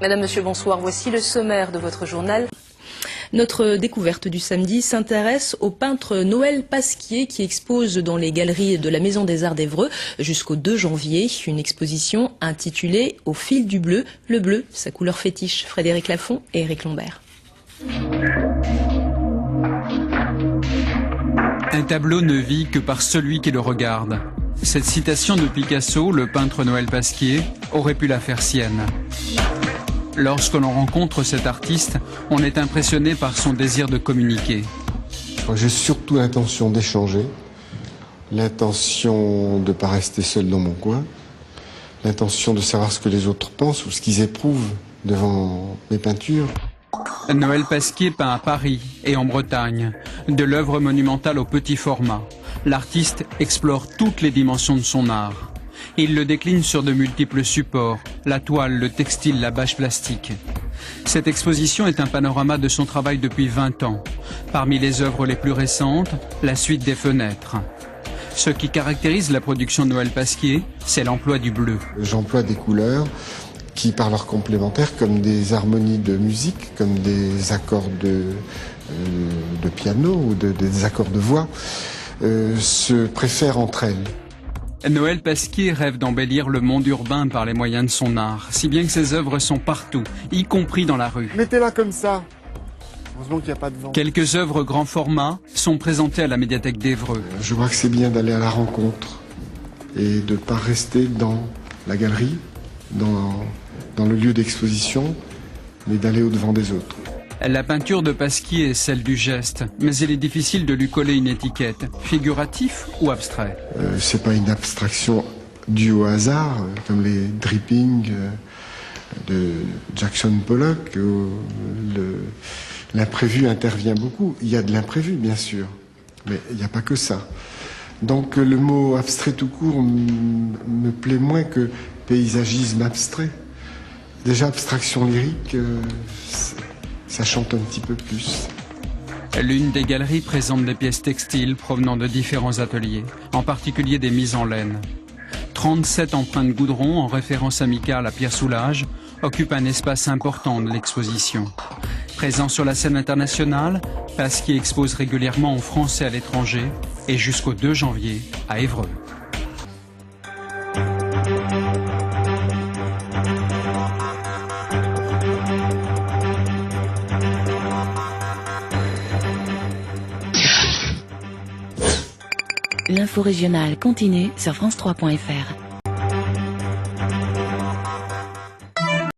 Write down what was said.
Madame, Monsieur, bonsoir. Voici le sommaire de votre journal. Notre découverte du samedi s'intéresse au peintre Noël Pasquier qui expose dans les galeries de la Maison des Arts d'Évreux jusqu'au 2 janvier. Une exposition intitulée Au fil du bleu. Le bleu, sa couleur fétiche. Frédéric Lafont et Éric Lombert. Un tableau ne vit que par celui qui le regarde. Cette citation de Picasso, le peintre Noël Pasquier, aurait pu la faire sienne. Lorsque l'on rencontre cet artiste, on est impressionné par son désir de communiquer. J'ai surtout l'intention d'échanger, l'intention de ne pas rester seul dans mon coin, l'intention de savoir ce que les autres pensent ou ce qu'ils éprouvent devant mes peintures. Noël Pasquier peint à Paris et en Bretagne, de l'œuvre monumentale au petit format. L'artiste explore toutes les dimensions de son art. Il le décline sur de multiples supports, la toile, le textile, la bâche plastique. Cette exposition est un panorama de son travail depuis 20 ans. Parmi les œuvres les plus récentes, la suite des fenêtres. Ce qui caractérise la production de Noël Pasquier, c'est l'emploi du bleu. J'emploie des couleurs qui, par leurs complémentaires, comme des harmonies de musique, comme des accords de piano ou des accords de voix, se préfèrent entre elles. Noël Pasquier rêve d'embellir le monde urbain par les moyens de son art, si bien que ses œuvres sont partout, y compris dans la rue. Mettez-la comme ça. Heureusement qu'il n'y a pas de vent. Quelques œuvres grand format sont présentées à la médiathèque d'Évreux. Je vois que c'est bien d'aller à la rencontre et de ne pas rester dans la galerie, dans le lieu d'exposition, mais d'aller au-devant des autres. La peinture de Pasquier est celle du geste, mais il est difficile de lui coller une étiquette, figuratif ou abstrait. C'est pas une abstraction due au hasard, comme les drippings de Jackson Pollock, où l'imprévu intervient beaucoup. Il y a de l'imprévu, bien sûr, mais il n'y a pas que ça. Donc le mot abstrait tout court me plaît moins que paysagisme abstrait. Déjà, abstraction lyrique, ça chante un petit peu plus. L'une des galeries présente des pièces textiles provenant de différents ateliers, en particulier des mises en laine. 37 empreintes goudron en référence amicale à Pierre Soulages occupent un espace important de l'exposition. Présent sur la scène internationale, Pasquier expose régulièrement en France et à l'étranger et jusqu'au 2 janvier à Évreux. L'info régionale continue sur France3.fr.